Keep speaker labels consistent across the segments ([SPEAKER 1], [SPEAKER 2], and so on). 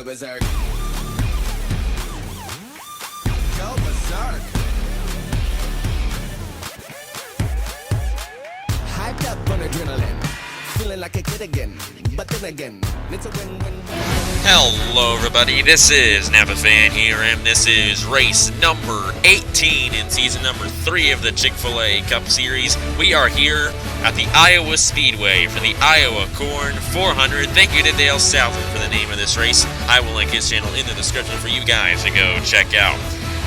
[SPEAKER 1] berserk. Go berserk. Hyped up on adrenaline. Feeling like a kid again. But then again, it's a win-win.
[SPEAKER 2] Hello everybody, this is Napa Fan here, and this is race number 18 in season number 3 of the Chick-fil-A Cup Series. We are here at the Iowa Speedway for the Iowa Corn 400. Thank you to Dale Southern for the name of this race. I will link his channel in the description for you guys to go check out.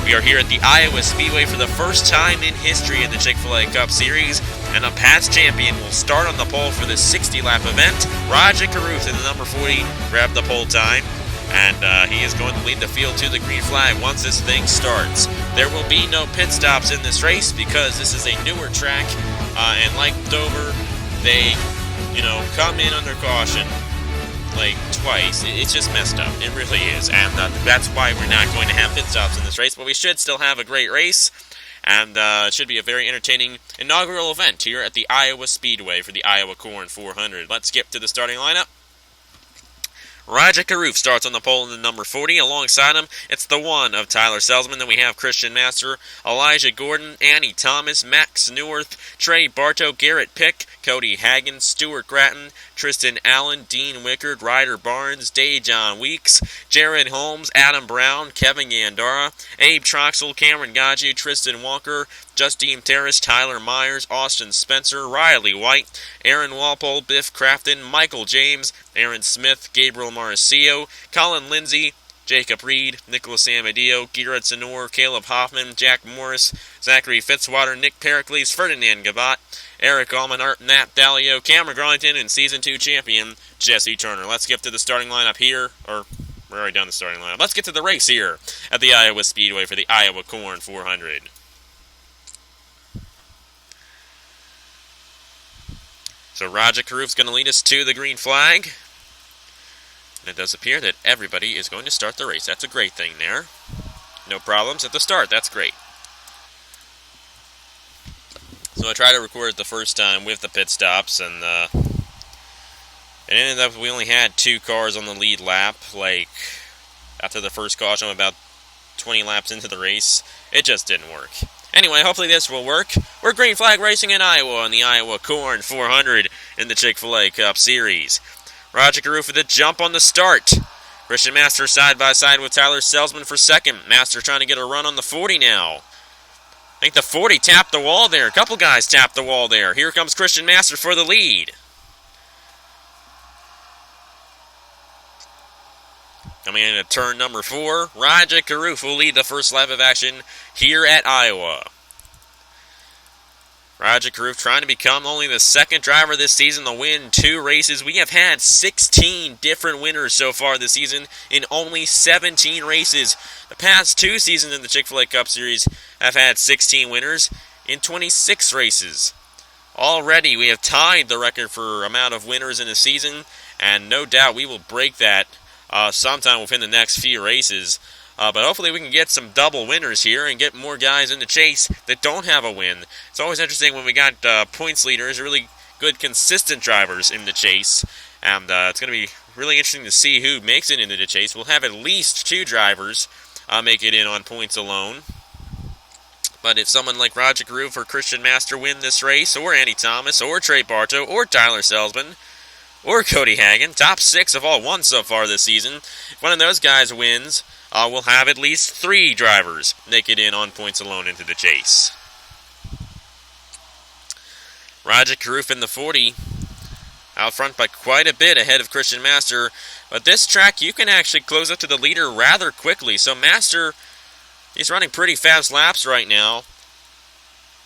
[SPEAKER 2] We are here at the Iowa Speedway for the first time in history in the Chick-fil-A Cup Series, and a past champion will start on the pole for this 60-lap event. Roger Caruth in the number 40 grabbed the pole time, and he is going to lead the field to the green flag once this thing starts. There will be no pit stops in this race because this is a newer track, and like Dover, they, come in under caution like twice. It's just messed up. It really is, and that's why we're not going to have pit stops in this race, but we should still have a great race, and it should be a very entertaining inaugural event here at the Iowa Speedway for the Iowa Corn 400. Let's skip to the starting lineup. Roger Caruth starts on the pole in the number 40. Alongside him, it's the one of Tyler Selzman. Then we have Christian Master, Elijah Gordon, Annie Thomas, Max Neuwirth, Trey Bartow, Garrett Pick, Cody Hagan, Stuart Gratton, Tristan Allen, Dean Wickard, Ryder Barnes, Dejon Weeks, Jared Holmes, Adam Brown, Kevin Gandara, Abe Troxel, Cameron Gaggi, Tristan Walker, Justine Terrace, Tyler Myers, Austin Spencer, Riley White, Aaron Walpole, Biff Crafton, Michael James, Aaron Smith, Gabriel Marcio, Colin Lindsay, Jacob Reed, Nicholas Amadio, Garrett Sonor, Caleb Hoffman, Jack Morris, Zachary Fitzwater, Nick Pericles, Ferdinand Gabat, Eric Almanhart, Nat Dalio, Cameron Garlington, and Season 2 champion Jesse Turner. Let's get to the starting lineup here, or we're already done the starting lineup. Let's get to the race here at the Iowa Speedway for the Iowa Corn 400. So Roger Caruth's going to lead us to the green flag. And it does appear that everybody is going to start the race. That's a great thing there. No problems at the start. That's great. So I tried to record it the first time with the pit stops, and it ended up we only had 2 cars on the lead lap. Like, after the first caution, about 20 laps into the race, it just didn't work. Anyway, hopefully this will work. We're green flag racing in Iowa on the Iowa Corn 400 in the Chick-fil-A Cup Series. Roger Caruth with a jump on the start. Christian Master side by side with Tyler Selzman for second. Master trying to get a run on the 40 now. I think the 40 tapped the wall there. A couple guys tapped the wall there. Here comes Christian Master for the lead. Coming in at turn number 4, Roger Caruth will lead the first lap of action here at Iowa. Roger Caruth trying to become only the second driver this season to win 2 races. We have had 16 different winners so far this season in only 17 races. The past 2 seasons in the Chick-fil-A Cup Series have had 16 winners in 26 races. Already we have tied the record for amount of winners in a season, and no doubt we will break that sometime within the next few races. But hopefully we can get some double winners here and get more guys in the chase that don't have a win. It's always interesting when we got points leaders, really good consistent drivers in the chase. And it's going to be really interesting to see who makes it into the chase. We'll have at least 2 drivers make it in on points alone. But if someone like Roger Caruth or Christian Master win this race, or Annie Thomas, or Trey Bartow, or Tyler Selzman, or Cody Hagan, top 6 have all won so far this season. If one of those guys wins, we'll have at least 3 drivers make it in on points alone into the chase. Roger Caruth in the 40, out front by quite a bit ahead of Christian Master. But this track, you can actually close up to the leader rather quickly. So Master, he's running pretty fast laps right now.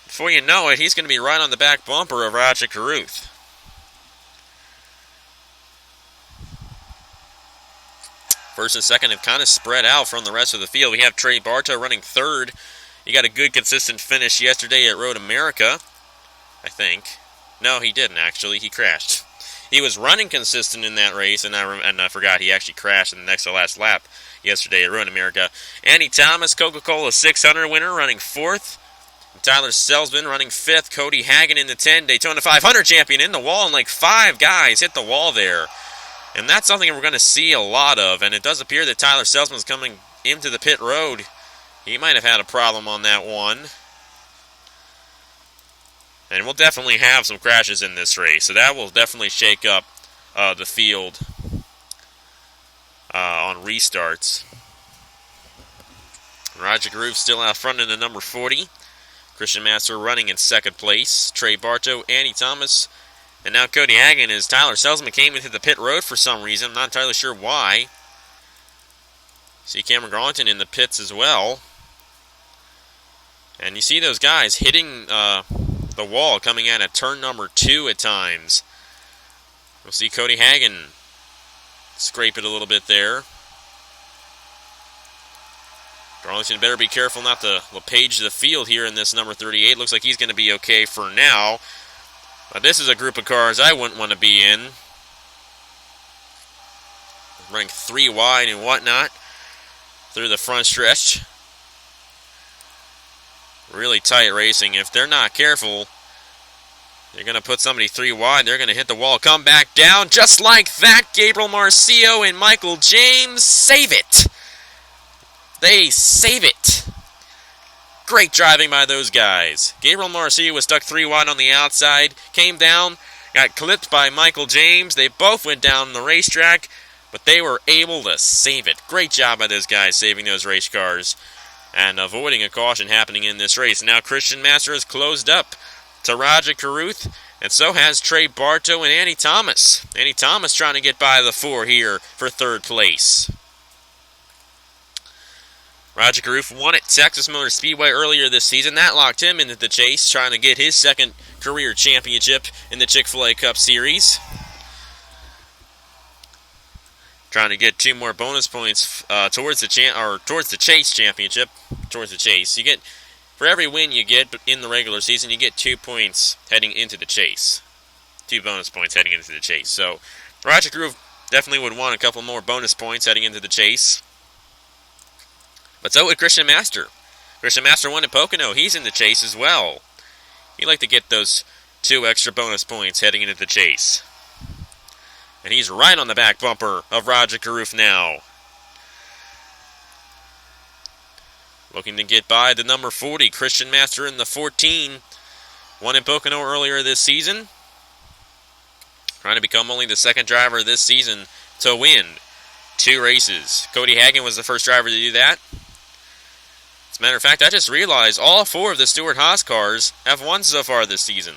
[SPEAKER 2] Before you know it, he's going to be right on the back bumper of Roger Caruth. First and second have kind of spread out from the rest of the field. We have Trey Bartow running third. He got a good, consistent finish yesterday at Road America, I think. No, he didn't, actually. He crashed. He was running consistent in that race, and I forgot he actually crashed in the next to last lap yesterday at Road America. Annie Thomas, Coca-Cola 600 winner, running 4th. Tyler Selzman running 5th. Cody Hagan in the 10. Daytona 500 champion in the wall, and like 5 guys hit the wall there. And that's something we're going to see a lot of, and it does appear that Tyler Selzman's coming into the pit road. He might have had a problem on that one. And we'll definitely have some crashes in this race, so that will definitely shake up the field on restarts. Roger Groove still out front in the number 40. Christian Master running in second place. Trey Bartow, Andy Thomas, and now Cody Hagan as Tyler Selzman came into the pit road for some reason. I'm not entirely sure why. See Cameron Garlington in the pits as well. And you see those guys hitting the wall coming in at turn number 2 at times. We'll see Cody Hagan scrape it a little bit there. Garlington better be careful not to LePage the field here in this number 38. Looks like he's going to be okay for now. But this is a group of cars I wouldn't want to be in. Running 3 wide and whatnot through the front stretch. Really tight racing. If they're not careful, they're going to put somebody 3 wide. They're going to hit the wall, come back down. Just like that, Gabriel Marcio and Michael James save it. They save it. Great driving by those guys. Gabriel Marcio was stuck 3 wide on the outside, came down, got clipped by Michael James. They both went down the racetrack, but they were able to save it. Great job by those guys saving those race cars and avoiding a caution happening in this race. Now Christian Master has closed up to Roger Carruth, and so has Trey Bartow and Andy Thomas. Andy Thomas trying to get by the 4 here for 3rd place. Roger Carruth won at Texas Motor Speedway earlier this season. That locked him into the chase, trying to get his 2nd career championship in the Chick-fil-A Cup Series. Trying to get 2 more bonus points towards the Chase Championship. Towards the Chase, you get for every win you get in the regular season, you get 2 points heading into the Chase. 2 bonus points heading into the Chase. So Roger Carruth definitely would want a couple more bonus points heading into the Chase. But so would Christian Master. Christian Master won at Pocono. He's in the chase as well. He'd like to get those 2 extra bonus points heading into the chase. And he's right on the back bumper of Roger Carruth now. Looking to get by the number 40, Christian Master in the 14. Won at Pocono earlier this season. Trying to become only the 2nd driver this season to win 2 races. Cody Hagan was the first driver to do that. As a matter of fact, I just realized all 4 of the Stewart-Haas cars have won so far this season.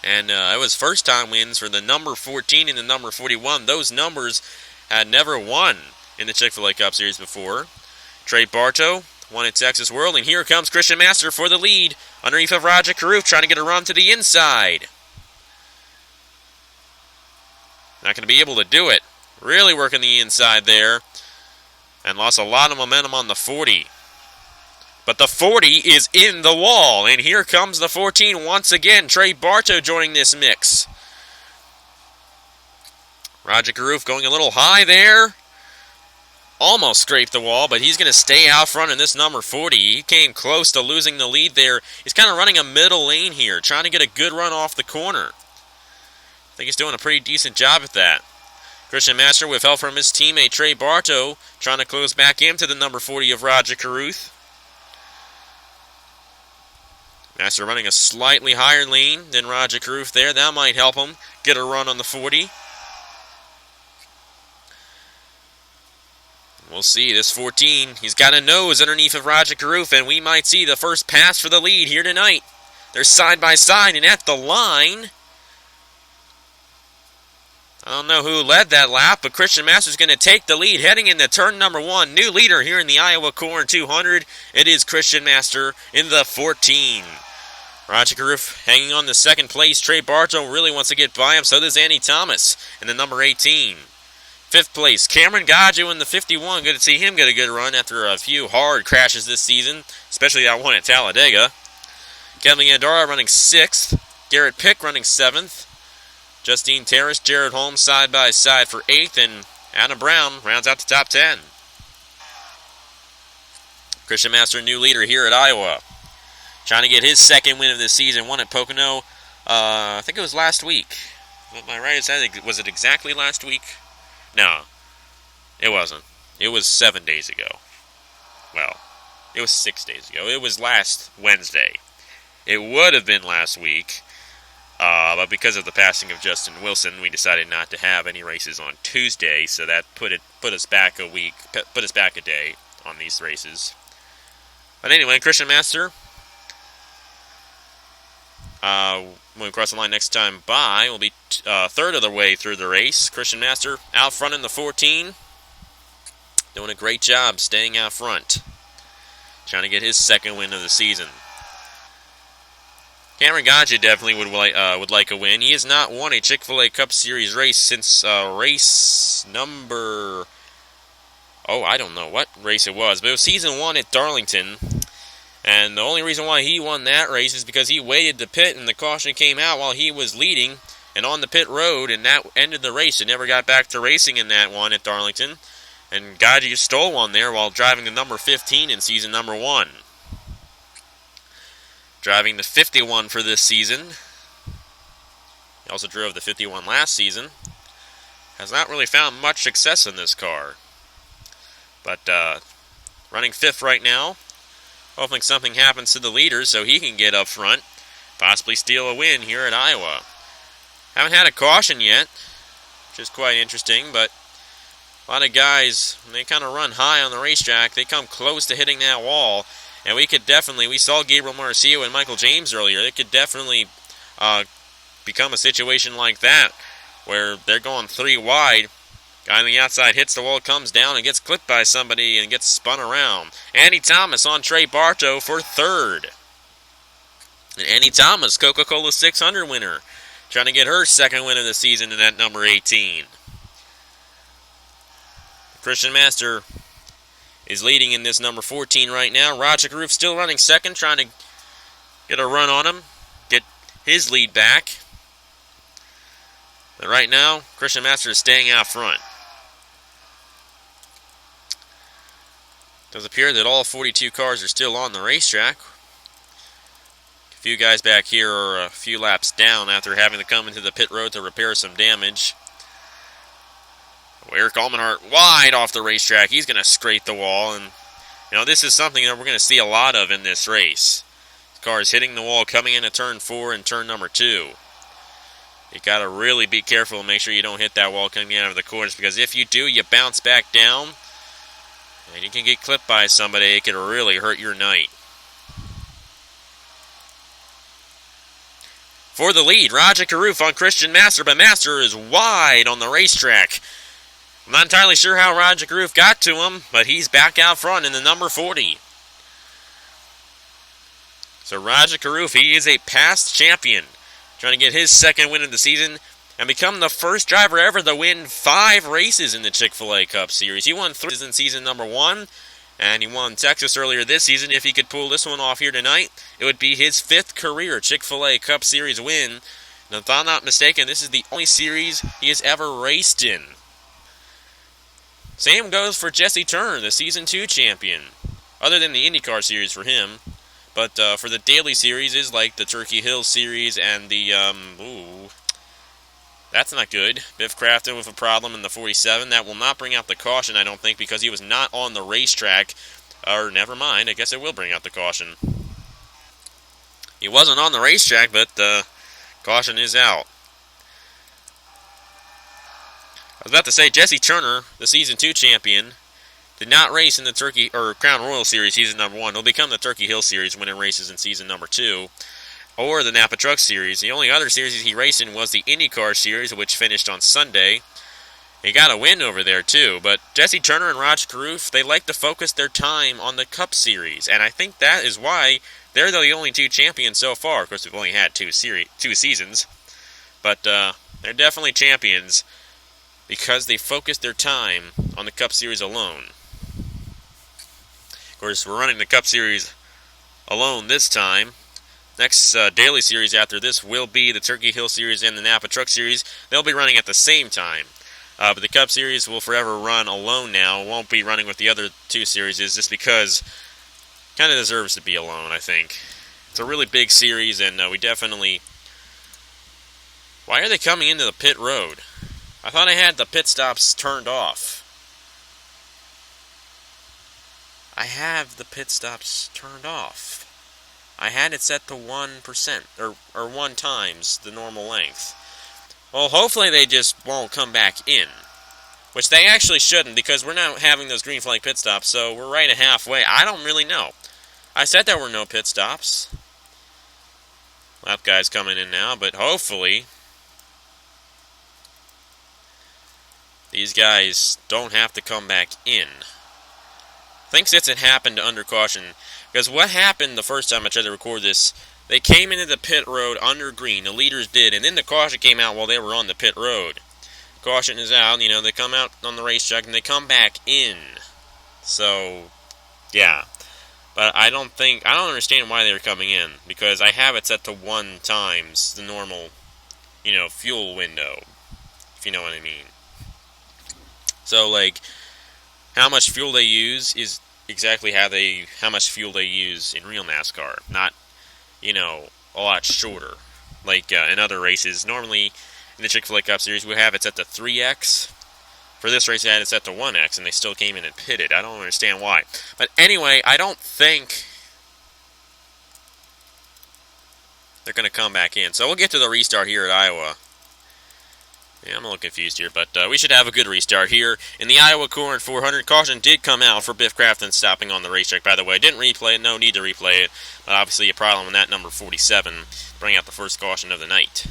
[SPEAKER 2] And it was first-time wins for the number 14 and the number 41. Those numbers had never won in the Chick-fil-A Cup Series before. Trey Bartow won at Texas World, and here comes Christian Master for the lead underneath of Roger Carruth, trying to get a run to the inside. Not going to be able to do it. Really working the inside there. And lost a lot of momentum on the 40. But the 40 is in the wall. And here comes the 14 once again. Trey Bartow joining this mix. Roger Carruth going a little high there. Almost scraped the wall, but he's going to stay out front in this number 40. He came close to losing the lead there. He's kind of running a middle lane here, trying to get a good run off the corner. I think he's doing a pretty decent job at that. Christian Master with help from his teammate Trey Bartow, trying to close back into the number 40 of Roger Carruth. Master running a slightly higher lane than Roger Carruth there. That might help him get a run on the 40. We'll see. This 14, he's got a nose underneath of Roger Carruth, and we might see the first pass for the lead here tonight. They're side by side, and at the line, I don't know who led that lap, but Christian Master's going to take the lead heading into turn number 1. New leader here in the Iowa Corn 200. It is Christian Master in the 14. Roger Carruth hanging on the 2nd place. Trey Bartow really wants to get by him. So does Andy Thomas in the number 18. 5th place, Cameron Gaggio in the 51. Good to see him get a good run after a few hard crashes this season, especially that one at Talladega. Kevin Andara running 6th. Garrett Pick running 7th. Justine Terrace, Jared Holmes side by side for 8th, and Adam Brown rounds out the top 10. Christian Master, new leader here at Iowa. Trying to get his 2nd win of this season. Won at Pocono, I think it was last week. Am I right? Was it exactly last week? No, it wasn't. It was 7 days ago. Well, it was 6 days ago. It was last Wednesday. It would have been last week, but because of the passing of Justin Wilson, we decided not to have any races on Tuesday, so that put us back a week, put us back a day on these races. But anyway, Christian Master, when we cross the line next time by, we'll be third of the way through the race. Christian Master out front in the 14, doing a great job staying out front, trying to get his second win of the season. Cameron Gadget definitely would like a win. He has not won a Chick-fil-A Cup Series race since race number... Oh, I don't know what race it was, but it was season 1 at Darlington. And the only reason why he won that race is because he waited to pit and the caution came out while he was leading and on the pit road, and that ended the race. It never got back to racing in that one at Darlington. And Gadget stole one there while driving the number 15 in season number 1. Driving the 51 for this season. He also drove the 51 last season. Has not really found much success in this car. But running 5th right now. Hoping something happens to the leaders so he can get up front. Possibly steal a win here at Iowa. Haven't had a caution yet, which is quite interesting, but a lot of guys, when they kind of run high on the racetrack, they come close to hitting that wall. And we saw Gabriel Marcio and Michael James earlier. It could definitely become a situation like that, where they're going 3 wide. Guy on the outside hits the wall, comes down, and gets clipped by somebody and gets spun around. Andy Thomas on Trey Bartow for 3rd. And Andy Thomas, Coca-Cola 600 winner, trying to get her second win of the season in that number 18. Christian Master is leading in this number 14 right now. Roger Roof still running second, trying to get a run on him, get his lead back. But right now, Christian Master is staying out front. It does appear that all 42 cars are still on the racetrack. A few guys back here are a few laps down after having to come into the pit road to repair some damage. Eric Almenhart wide off the racetrack. He's going to scrape the wall, and this is something that we're going to see a lot of in this race. Cars hitting the wall coming into turn 4 and turn number 2. You got to really be careful and make sure you don't hit that wall coming out of the corners, because if you do, you bounce back down and you can get clipped by somebody. It could really hurt your night. For the lead, Roger Carruth on Christian Master, but Master is wide on the racetrack. I'm not entirely sure how Roger Carruth got to him, but he's back out front in the number 40. So Roger Carruth, he is a past champion, trying to get his second win of the season and become the first driver ever to win 5 races in the Chick-fil-A Cup Series. He won 3 in season number 1, and he won Texas earlier this season. If he could pull this one off here tonight, it would be his 5th career Chick-fil-A Cup Series win. And if I'm not mistaken, this is the only series he has ever raced in. Same goes for Jesse Turner, the Season 2 champion. Other than the IndyCar Series for him. But for the daily series is like the Turkey Hill Series and the, that's not good. Biff Crafton with a problem in the 47. That will not bring out the caution, I don't think, because he was not on the racetrack. Or, never mind, I guess it will bring out the caution. He wasn't on the racetrack, but the caution is out. I was about to say, Jesse Turner, the Season 2 champion, did not race in the Crown Royal Series season number 1. He'll become the Turkey Hill Series winning races in season number 2, or the Napa Truck Series. The only other series he raced in was the IndyCar Series, which finished on Sunday. He got a win over there too, but Jesse Turner and Roger Carruth, they like to focus their time on the Cup Series, and I think that is why they're the only 2 champions so far. Of course, we've only had 2 seasons, but they're definitely champions because they focused their time on the Cup Series alone. Of course, we're running the Cup Series alone this time. Next daily series after this will be the Turkey Hill Series and the Napa Truck Series. They'll be running at the same time. But the Cup Series will forever run alone now. It won't be running with the other 2 series just because it kind of deserves to be alone, I think. It's a really big series, and we definitely Why are they coming into the pit road? I thought I had the pit stops turned off. I have the pit stops turned off. I had it set to 1%, or 1 times the normal length. Well, hopefully they just won't come back in. Which they actually shouldn't, because we're not having those green flag pit stops, so we're right at halfway. I don't really know. I said there were no pit stops. Lap guy's coming in now, but hopefully these guys don't have to come back in. I think since it happened under caution, because what happened the first time I tried to record this, they came into the pit road under green, the leaders did, and then the caution came out while they were on the pit road. Caution is out, they come out on the racetrack and they come back in. So, yeah. But I don't understand why they were coming in, because I have it set to 1 times the normal, fuel window, if you know what I mean. So, how much fuel they use is exactly how much fuel they use in real NASCAR, not, a lot shorter. In other races, normally in the Chick-fil-A Cup Series, we have it set to 3x. For this race, I had it set to 1x, and they still came in and pitted. I don't understand why. But anyway, I don't think they're going to come back in. So we'll get to the restart here at Iowa. Yeah, I'm a little confused here, but we should have a good restart here. In the Iowa Corn 400, caution did come out for Biff Crafton stopping on the racetrack, by the way. Didn't replay it, no need to replay it. But obviously a problem with that number 47. Bring out the first caution of the night.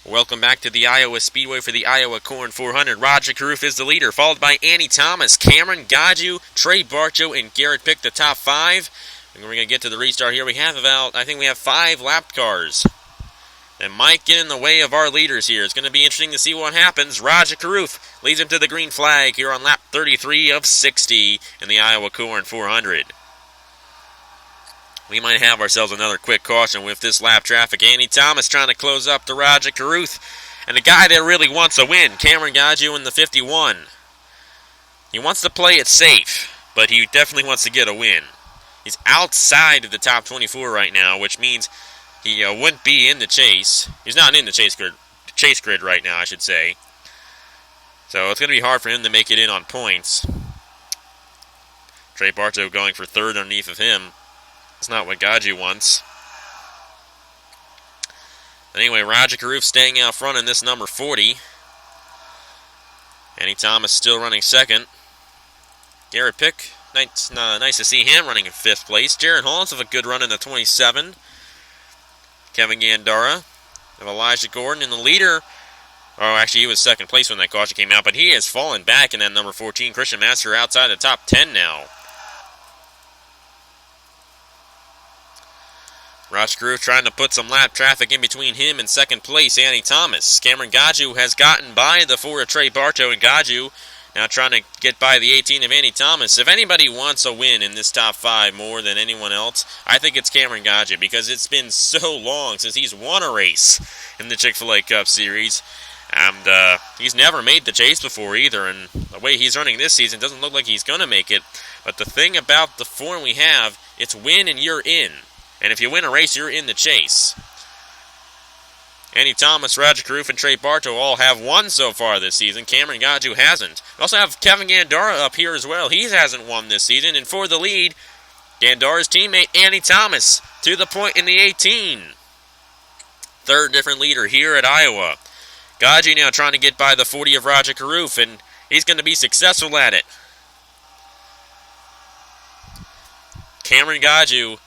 [SPEAKER 2] Welcome back to the Iowa Speedway for the Iowa Corn 400. Roger Carruth is the leader, followed by Annie Thomas, Cameron Gaju, Trey Barcho, and Garrett Pick, the top 5. And we're going to get to the restart here. We have 5 lap cars that might get in the way of our leaders here. It's going to be interesting to see what happens. Roger Carruth leads him to the green flag here on lap 33 of 60 in the Iowa Corn 400. We might have ourselves another quick caution with this lap traffic. Annie Thomas trying to close up to Roger Carruth. And the guy that really wants a win, Cameron Gaju in the 51. He wants to play it safe, but he definitely wants to get a win. He's outside of the top 24 right now, which means he wouldn't be in the chase. He's not in the chase grid right now, I should say. So it's going to be hard for him to make it in on points. Trey Barto going for 3rd underneath of him. It's not what Gaju wants. Anyway, Roger Carruth staying out front in this number 40. Annie Thomas still running 2nd. Garrett Pick, nice to see him running in 5th place. Jaron Hollins with a good run in the 27. Kevin Gandara of Elijah Gordon in the leader. Oh, actually, he was 2nd place when that caution came out, but he has fallen back in that number 14. Christian Master outside the top 10 now. Roger Carruth trying to put some lap traffic in between him and 2nd place, Annie Thomas. Cameron Gaju has gotten by the 4 of Trey Barto, and Gaju now trying to get by the 18 of Annie Thomas. If anybody wants a win in this top 5 more than anyone else, I think it's Cameron Gaju, because it's been so long since he's won a race in the Chick-fil-A Cup Series. And he's never made the chase before either, and the way he's running this season doesn't look like he's going to make it. But the thing about the form we have, it's win and you're in. And if you win a race, you're in the chase. Annie Thomas, Roger Carruth, and Trey Barto all have won so far this season. Cameron Gaju hasn't. We also have Kevin Gandara up here as well. He hasn't won this season. And for the lead, Gandara's teammate, Annie Thomas, to the point in the 18. 3rd different leader here at Iowa. Gaju now trying to get by the 40 of Roger Carruth, and he's going to be successful at it. Cameron Gaju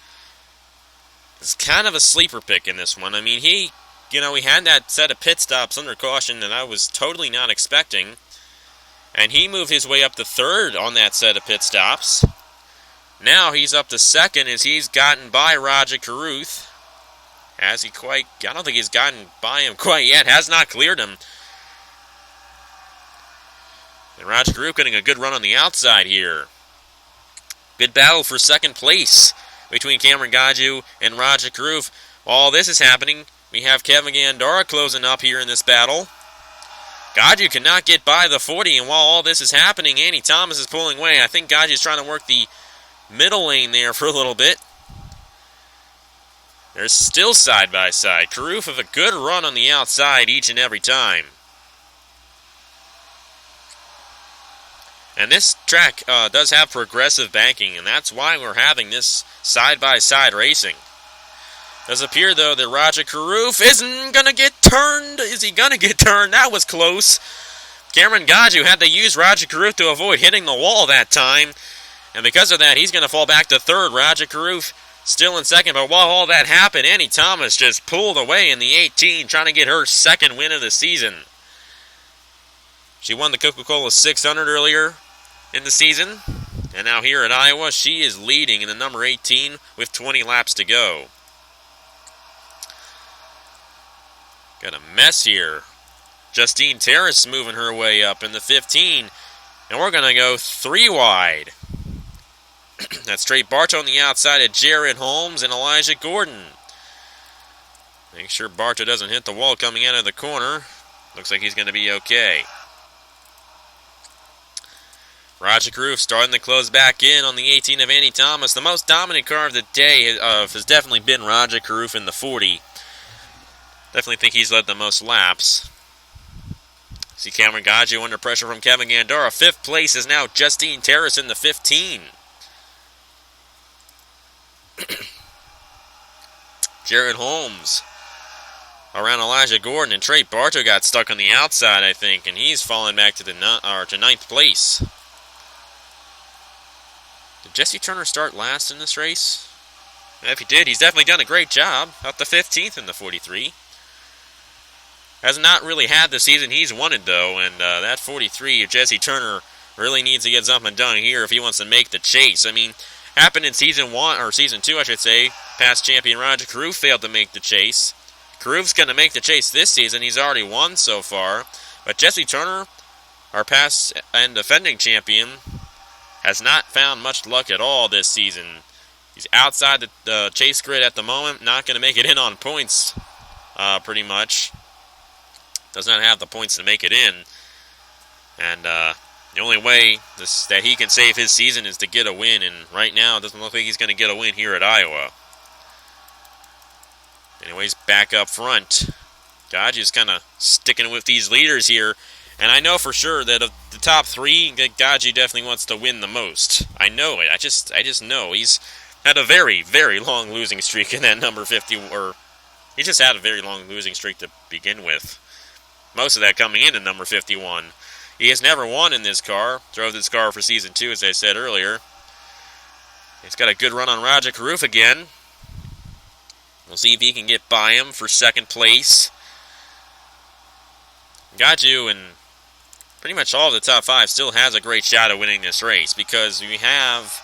[SPEAKER 2] is kind of a sleeper pick in this one. I mean, he had that set of pit stops under caution that I was totally not expecting. And he moved his way up to 3rd on that set of pit stops. Now he's up to 2nd as he's gotten by Roger Carruth. I don't think he's gotten by him quite yet. Has not cleared him. And Roger Carruth getting a good run on the outside here. Good battle for 2nd place between Cameron Gaju and Roger Carruth. While this is happening, we have Kevin Gandara closing up here in this battle. Gaju cannot get by the 40, and while all this is happening, Annie Thomas is pulling away. I think Gaju's trying to work the middle lane there for a little bit. They're still side by side. Karuf with a good run on the outside each and every time. And this track does have progressive banking, and that's why we're having this side-by-side racing. Does appear, though, that Roger Karuf isn't going to get turned. Is he going to get turned? That was close. Cameron Gaju had to use Roger Karuf to avoid hitting the wall that time. And because of that, he's going to fall back to third. Roger Karuf still in second. But while all that happened, Annie Thomas just pulled away in the 18, trying to get her second win of the season. She won the Coca-Cola 600 earlier in the season. And now here at Iowa, she is leading in the number 18 with 20 laps to go. Got a mess here. Justine Terrace moving her way up in the 15. And we're going to go 3 wide. That's Trey Bartow on the outside of Jared Holmes and Elijah Gordon. Make sure Bartow doesn't hit the wall coming out of the corner. Looks like he's going to be okay. Roger Karuf starting to close back in on the 18 of Annie Thomas. The most dominant car of the day has definitely been Roger Karuf in the 40. Definitely think he's led the most laps. See Cameron Gaju under pressure from Kevin Gandara. 5th place is now Justine Terrace in the 15. Jared Holmes around Elijah Gordon, and Trey Bartow got stuck on the outside, I think, and he's falling back to the 9th place. Did Jesse Turner start last in this race? If he did, he's definitely done a great job. Up to 15th in the 43. Has not really had the season he's wanted, though, and that 43 of Jesse Turner really needs to get something done here if he wants to make the chase. I mean, happened in season 1, or season 2, I should say. Past champion Roger Karuf failed to make the chase. Karuf's going to make the chase this season. He's already won so far. But Jesse Turner, our past and defending champion, has not found much luck at all this season. He's outside the chase grid at the moment. Not going to make it in on points, pretty much. Does not have the points to make it in. And the only way that he can save his season is to get a win. And right now, it doesn't look like he's going to get a win here at Iowa. Anyways, back up front. Gaju's kind of sticking with these leaders here. And I know for sure that of the top 3, Gaju definitely wants to win the most. I know it. I just know. He's had a very, very long losing streak in that number 50. Or he just had a very long losing streak to begin with. Most of that coming into number 51. He has never won in this car. Drove this car for season 2, as I said earlier. He's got a good run on Roger Karuf again. We'll see if he can get by him for 2nd place. Gaju and pretty much all of the top 5 still has a great shot at winning this race because we have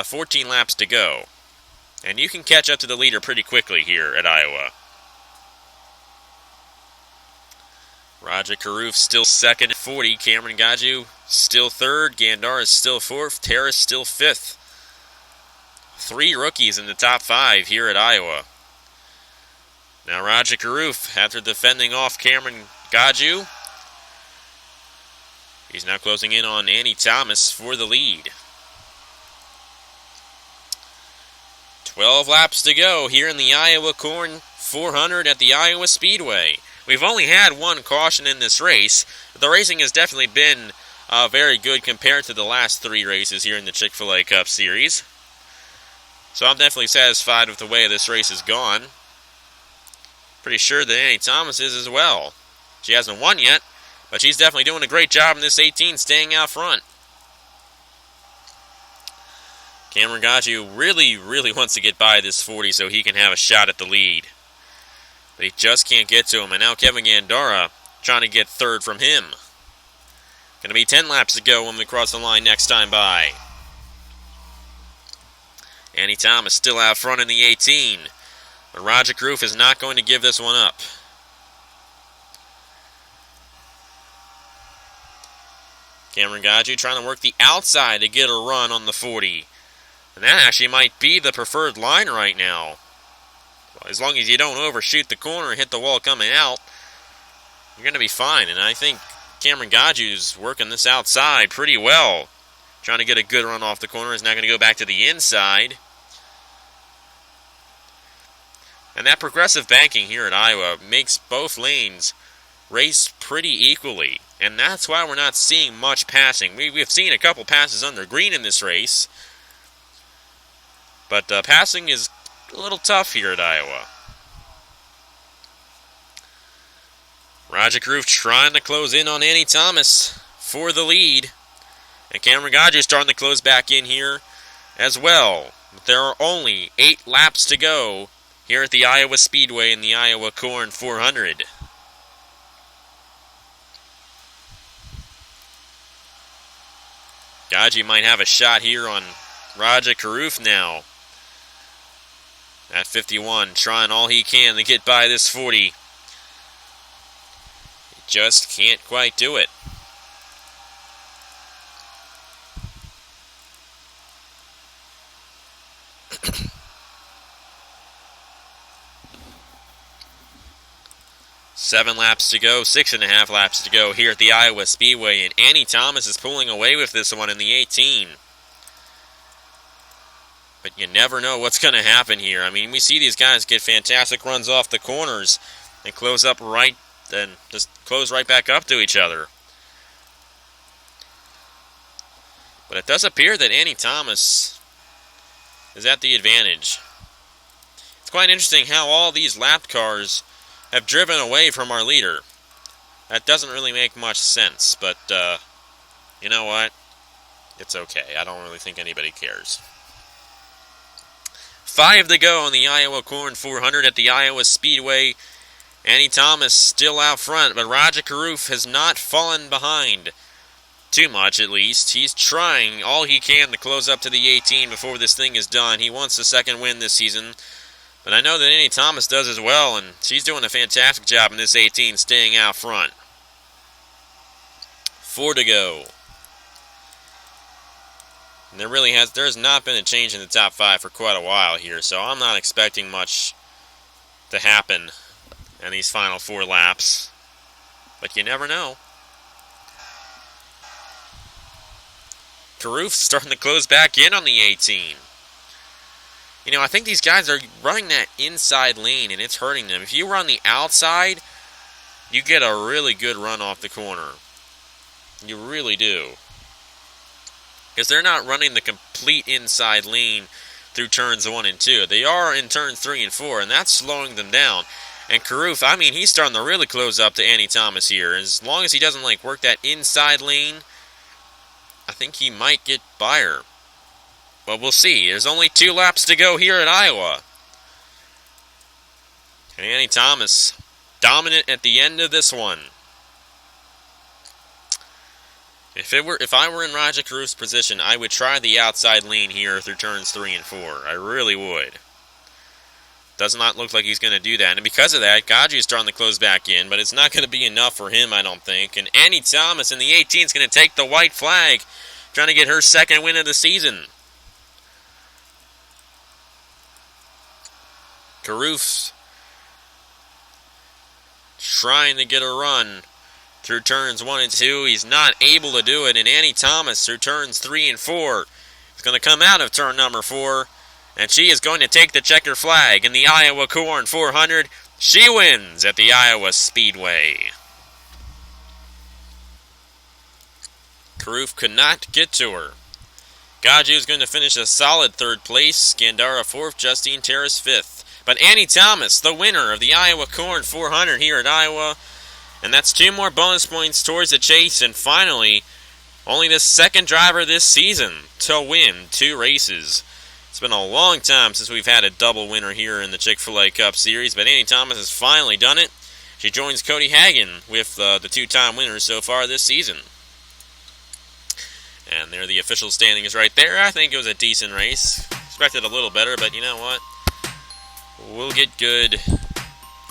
[SPEAKER 2] 14 laps to go. And you can catch up to the leader pretty quickly here at Iowa. Roger Karuf still 2nd at 40. Cameron Gaju still 3rd. Gandara is still 4th. Terrace still 5th. 3 rookies in the top 5 here at Iowa. Now Roger Karuf, after defending off Cameron Gaju, he's now closing in on Annie Thomas for the lead. 12 laps to go here in the Iowa Corn 400 at the Iowa Speedway. We've only had 1 caution in this race. The racing has definitely been very good compared to the last 3 races here in the Chick-fil-A Cup Series. So I'm definitely satisfied with the way this race has gone. Pretty sure that Annie Thomas is as well. She hasn't won yet, but she's definitely doing a great job in this 18, staying out front. Cameron Gaju really, really wants to get by this 40 so he can have a shot at the lead. But he just can't get to him. And now Kevin Gandara trying to get 3rd from him. Going to be 10 laps to go when we cross the line next time by. Annie Thomas still out front in the 18. But Roger Karuf is not going to give this one up. Cameron Gaju trying to work the outside to get a run on the 40. And that actually might be the preferred line right now. As long as you don't overshoot the corner and hit the wall coming out, you're going to be fine. And I think Cameron Gaju's working this outside pretty well. Trying to get a good run off the corner. Is now going to go back to the inside. And that progressive banking here at Iowa makes both lanes race pretty equally. And that's why we're not seeing much passing. We've seen a couple passes under green in this race. But passing is a little tough here at Iowa. Roger Groove trying to close in on Annie Thomas for the lead. And Cameron Godger starting to close back in here as well. But there are only 8 laps to go here at the Iowa Speedway in the Iowa Corn 400. Gaji might have a shot here on Raja Karuf now. At 51, trying all he can to get by this 40. He just can't quite do it. Seven laps to go, 6.5 laps to go here at the Iowa Speedway, and Annie Thomas is pulling away with this one in the 18. But you never know what's going to happen here. I mean, we see these guys get fantastic runs off the corners and close up right, and just close right back up to each other. But it does appear that Annie Thomas is at the advantage. It's quite interesting how all these lapped cars have driven away from our leader. That doesn't really make much sense, but you know what? It's okay. I don't really think anybody cares. 5 to go on the Iowa Corn 400 at the Iowa Speedway. Annie Thomas still out front, but Raja Karuf has not fallen behind too much, at least. He's trying all he can to close up to the 18 before this thing is done. He wants the second win this season. But I know that Annie Thomas does as well, and she's doing a fantastic job in this 18, staying out front. 4 to go. And there's not been a change in the top 5 for quite a while here, so I'm not expecting much to happen in these final 4 laps. But you never know. Karuf's starting to close back in on the 18. You know, I think these guys are running that inside lane, and it's hurting them. If you run the outside, you get a really good run off the corner. You really do. Because they're not running the complete inside lane through turns 1 and 2. They are in turns 3 and 4, and that's slowing them down. And Karuf, I mean, he's starting to really close up to Annie Thomas here. As long as he doesn't, work that inside lane, I think he might get by her. But we'll see. There's only 2 laps to go here at Iowa. And Annie Thomas, dominant at the end of this one. If I were in Raja Karuf's position, I would try the outside lane here through turns 3 and 4. I really would. Does not look like he's going to do that. And because of that, Gaji is starting to close back in, but it's not going to be enough for him, I don't think. And Annie Thomas in the 18 is going to take the white flag, trying to get her second win of the season. Karuf's trying to get a run through turns 1 and 2. He's not able to do it. And Annie Thomas through turns 3 and 4 is going to come out of turn number 4. And she is going to take the checker flag in the Iowa Corn 400. She wins at the Iowa Speedway. Karuf could not get to her. Gaji is going to finish a solid 3rd place. Scandara 4th. Justine Terrace 5th. But Annie Thomas, the winner of the Iowa Corn 400 here at Iowa. And that's 2 more bonus points towards the chase. And finally, only the 2nd driver this season to win 2 races. It's been a long time since we've had a double winner here in the Chick-fil-A Cup Series, but Annie Thomas has finally done it. She joins Cody Hagan with the 2-time winners so far this season. And there the official standings right there. I think it was a decent race. Expected a little better, but you know what? We'll get good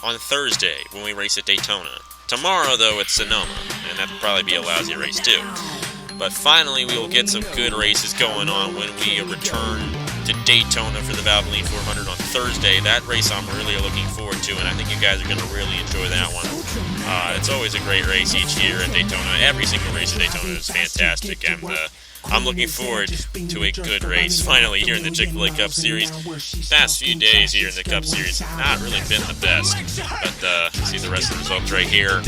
[SPEAKER 2] on Thursday when we race at Daytona. Tomorrow, though, it's Sonoma, and that'll probably be a lousy race, too. But finally, we will get some good races going on when we return to Daytona for the Valvoline 400 on Thursday. That race I'm really looking forward to, and I think you guys are going to really enjoy that one. It's always a great race each year at Daytona. Every single race at Daytona is fantastic, and I'm looking forward to a good race finally here in the Chick-fil-A Cup Series. Past few days here in the Cup Series, not really been the best. But see the rest of the results right here.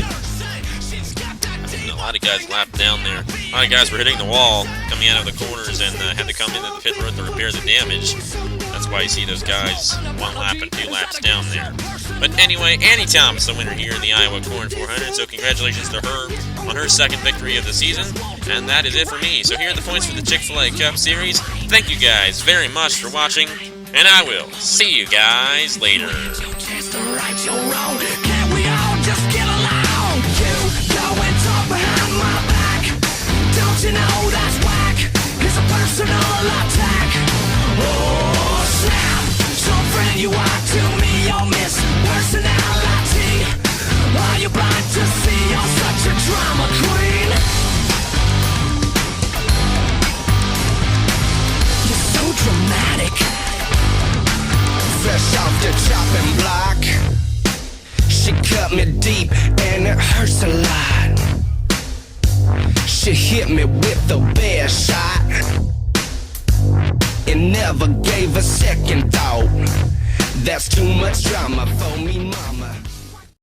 [SPEAKER 2] A lot of guys lapped down there. A lot of guys were hitting the wall, coming out of the corners, and had to come into the pit road to repair the damage. That's why you see those guys 1 lap and 2 laps down there. But anyway, Annie Thomas, the winner here in the Iowa Corn 400. So congratulations to her on her 2nd victory of the season. And that is it for me. So here are the points for the Chick-fil-A Cup Series. Thank you guys very much for watching, and I will see you guys later.
[SPEAKER 1] You know that's whack. It's a personal attack. Oh snap! So friend you are to me, your miss personality. Are you blind to see you're such a drama queen? You're so dramatic. Fresh off the chopping block, she cut me deep and it hurts a lot. She hit me with a bad shot and never gave a second thought. That's too much drama for me, mama.